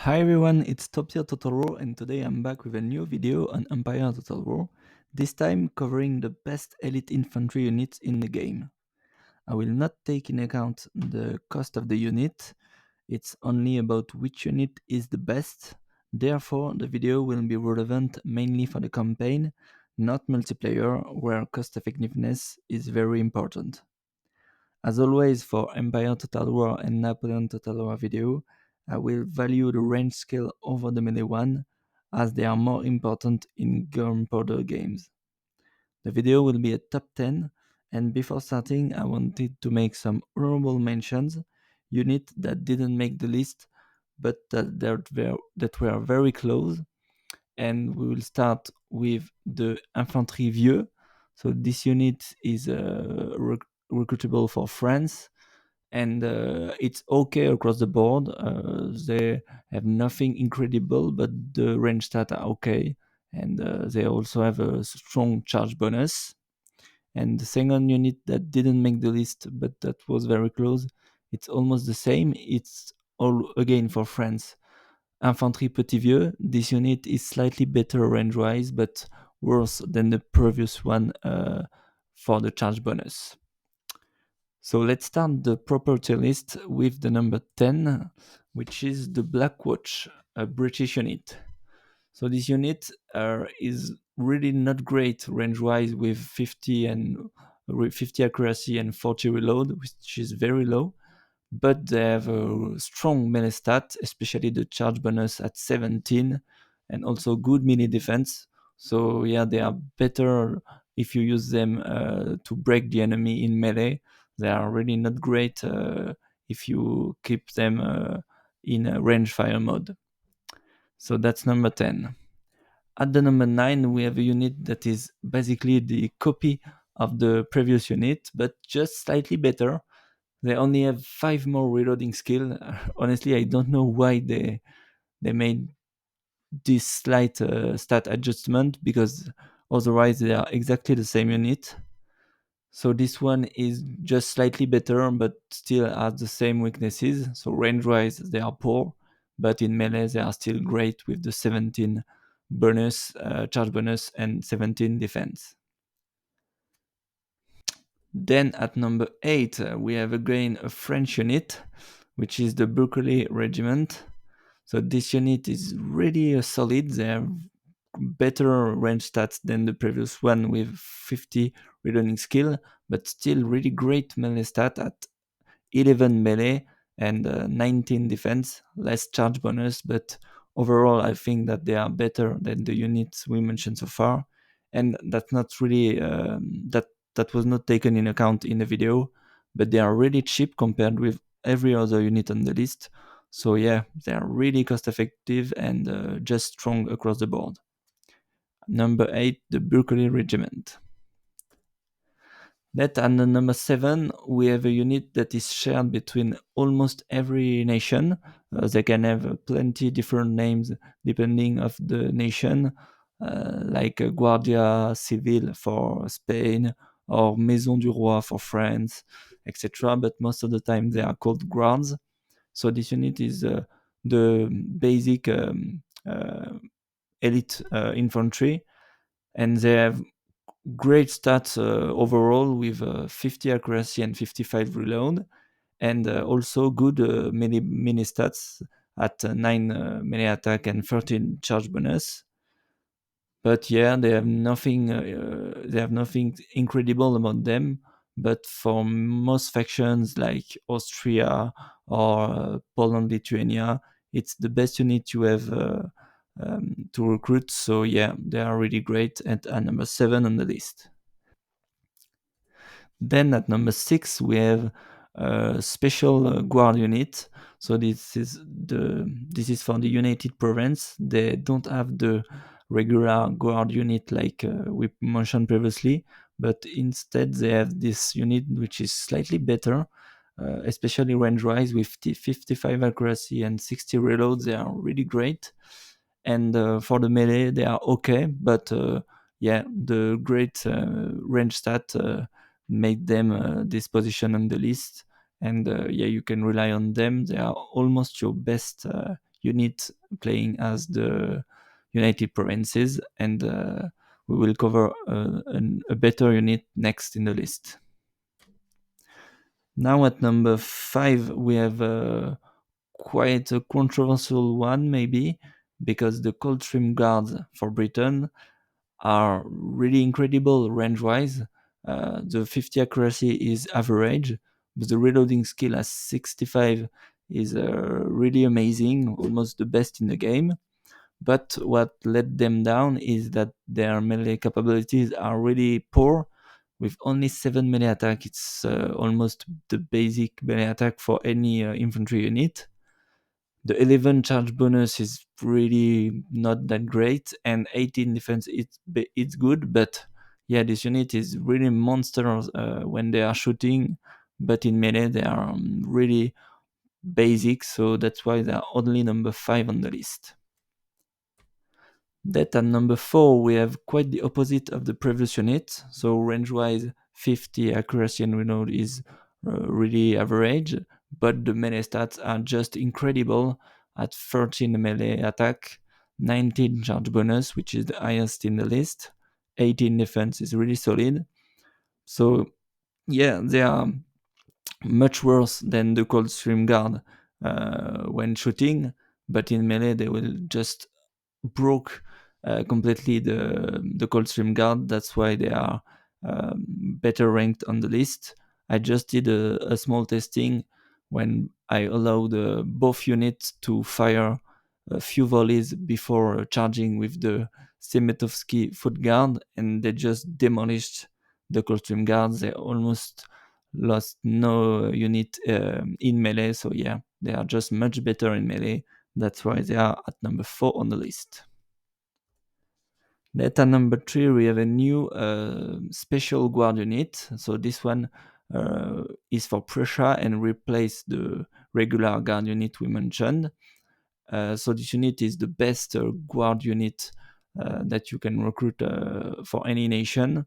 Hi everyone, it's Top Tier Total War and today I'm back with a new video on Empire Total War, this time covering the best elite infantry units in the game. I will not take into account the cost of the unit, it's only about which unit is the best, therefore the video will be relevant mainly for the campaign, not multiplayer where cost effectiveness is very important. As always for Empire Total War and Napoleon Total War video, I will value the range skill over the melee one, as they are more important in gunpowder games. The video will be a top 10, and before starting I wanted to make some honorable mentions, units that didn't make the list but that were very close, and we will start with the Infantry Vieux. So this unit is recruitable for France, and it's okay across the board. They have nothing incredible, but the range stats are okay, and they also have a strong charge bonus. And the second unit that didn't make the list, but that was very close, it's almost the same. It's all again for France. Infantry Petit Vieux. This unit is slightly better range-wise, but worse than the previous one for the charge bonus. So let's start the property list with the number 10, which is the Black Watch, a British unit. So this unit is really not great range-wise with 50 accuracy and 40 reload, which is very low. But they have a strong melee stat, especially the charge bonus at 17, and also good melee defense. So yeah, they are better if you use them to break the enemy in melee. They are really not great if you keep them in a range fire mode. So that's number 10. At the number 9, we have a unit that is basically the copy of the previous unit, but just slightly better. They only have 5 more reloading skill. Honestly, I don't know why they made this slight stat adjustment, because otherwise they are exactly the same unit. So this one is just slightly better, but still has the same weaknesses. So range-wise, they are poor, but in melee, they are still great with the 17 bonus, charge bonus, and 17 defense. Then at number 8, we have again a French unit, which is the Berkeley Regiment. So this unit is really solid. They have better range stats than the previous one with 50 reloading skill, but still really great melee stat at 11 melee and 19 defense, less charge bonus, but overall I think that they are better than the units we mentioned so far, and that's not really that was not taken in account in the video, but they are really cheap compared with every other unit on the list. So yeah, they are really cost effective and just strong across the board. Number 8, the Berkeley Regiment. That and the number 7, we have a unit that is shared between almost every nation. They can have plenty different names depending of the nation, like Guardia Civil for Spain or Maison du Roi for France, etc. But most of the time they are called guards. So this unit is the basic elite infantry, and they have great stats overall with 50 accuracy and 55 reload, and also good mini stats at 9 melee attack and 13 charge bonus. But yeah, they have nothing incredible about them. But for most factions like Austria or Poland, Lithuania, it's the best unit you have to recruit. So yeah, they are really great at number 7 on the list. Then at number 6, we have a special guard unit. So this is for the United Province. They don't have the regular guard unit like we mentioned previously, but instead they have this unit which is slightly better, especially range-wise with 55 accuracy and 60 reload. They are really great. And for the melee, they are okay, but yeah, the great range stat made them this position on the list, and yeah, you can rely on them. They are almost your best unit playing as the United Provinces, and we will cover a better unit next in the list. Now at number 5, we have quite a controversial one, maybe, because the Coldstream Guards for Britain are really incredible range-wise. The 50 accuracy is average, but the reloading skill at 65 is really amazing, almost the best in the game. But what let them down is that their melee capabilities are really poor. With only 7 melee attack, it's almost the basic melee attack for any infantry unit. The 11 charge bonus is really not that great, and 18 defense, it's good, but yeah, this unit is really monsters when they are shooting, but in melee they are really basic, so that's why they are only number 5 on the list. That at number 4, we have quite the opposite of the previous unit. So range-wise, 50 accuracy and reload is really average, but the melee stats are just incredible at 13 melee attack, 19 charge bonus, which is the highest in the list, 18 defense is really solid. So yeah, they are much worse than the Coldstream Guard when shooting, but in melee they will just broke completely the Coldstream Guard. That's why they are better ranked on the list. I just did a small testing when I allowed both units to fire a few volleys before charging with the Semetovsky Foot Guard, and they just demolished the Coldstream Guards. They almost lost no unit in melee, so yeah, they are just much better in melee. That's why they are at number 4 on the list. At number 3, we have a new special guard unit. So this one is for Prussia and replace the regular guard unit we mentioned. So this unit is the best guard unit that you can recruit for any nation.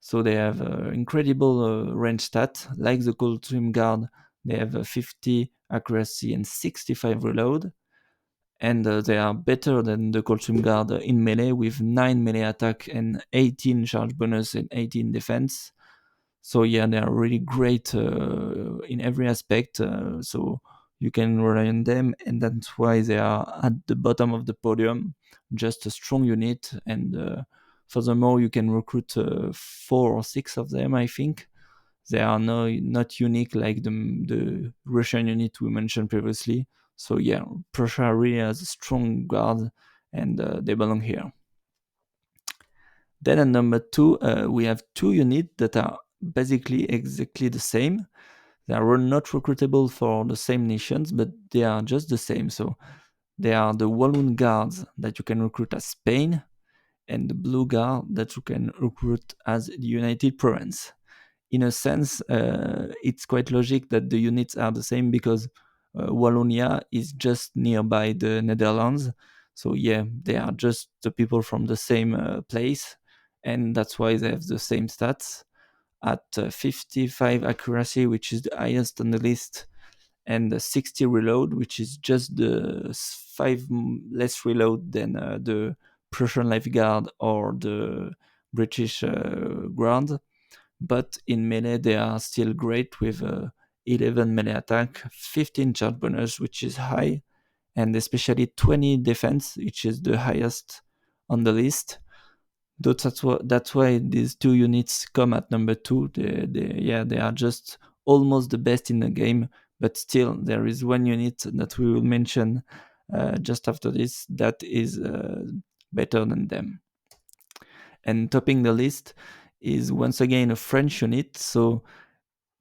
So they have incredible range stat, like the Coldstream Guard. They have 50 accuracy and 65 reload, and they are better than the Coldstream Guard in melee with 9 melee attack and 18 charge bonus and 18 defense. So yeah, they are really great in every aspect. So you can rely on them, and that's why they are at the bottom of the podium. Just a strong unit, and furthermore, you can recruit 4 or 6 of them, I think. They are not unique like the Russian unit we mentioned previously. So yeah, Prussia really has a strong guard, and they belong here. Then at number 2, we have 2 units that are basically exactly the same. They are not recruitable for the same nations, but they are just the same. So they are the Walloon Guards that you can recruit as Spain, and the Blue Guard that you can recruit as the United Province. In a sense, it's quite logic that the units are the same because Wallonia is just nearby the Netherlands. So yeah, they are just the people from the same place, and that's why they have the same stats at 55 accuracy, which is the highest on the list, and 60 reload, which is just the 5 less reload than the Prussian Life Guard or the British Guard. But in melee, they are still great with 11 melee attack, 15 charge bonus, which is high, and especially 20 defense, which is the highest on the list. That's why these 2 units come at number 2. They are just almost the best in the game, but still there is one unit that we will mention just after this that is better than them. And topping the list is once again a French unit. So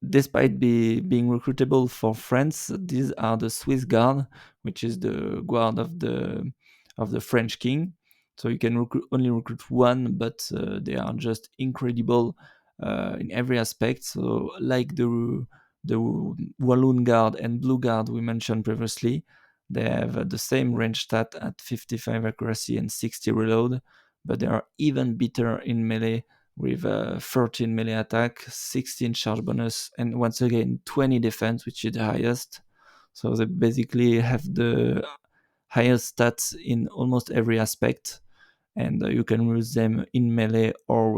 despite being recruitable for France, these are the Swiss Guard, which is the guard of the French king. So you can only recruit one, but they are just incredible in every aspect. So like the Walloon Guard and Blue Guard we mentioned previously, they have the same range stat at 55 accuracy and 60 reload, but they are even better in melee with 13 melee attack, 16 charge bonus, and once again 20 defense, which is the highest. So they basically have the higher stats in almost every aspect, and you can use them in melee or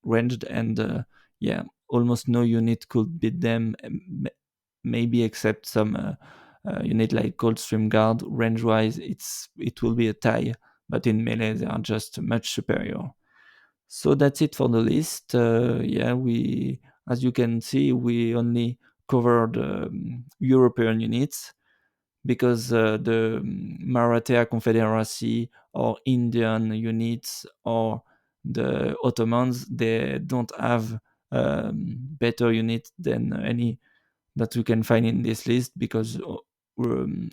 ranged, and yeah, almost no unit could beat them, maybe except some unit like Coldstream Guard. Range wise, it will be a tie, but in melee they are just much superior. So that's it for the list. Yeah, we, as you can see, we only covered European units, because the Marathea Confederacy or Indian units or the Ottomans, they don't have better units than any that we can find in this list, because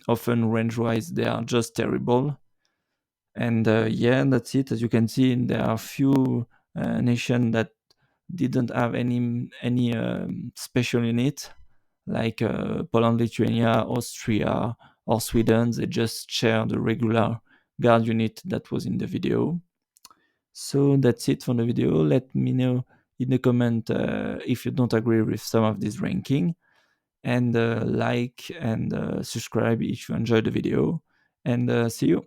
often range-wise they are just terrible. And yeah, that's it. As you can see, there are few nations that didn't have any special unit, like Poland, Lithuania, Austria, or Sweden. They just share the regular guard unit that was in the video. So that's it for the video. Let me know in the comment if you don't agree with some of this ranking, and like and subscribe if you enjoyed the video, and see you.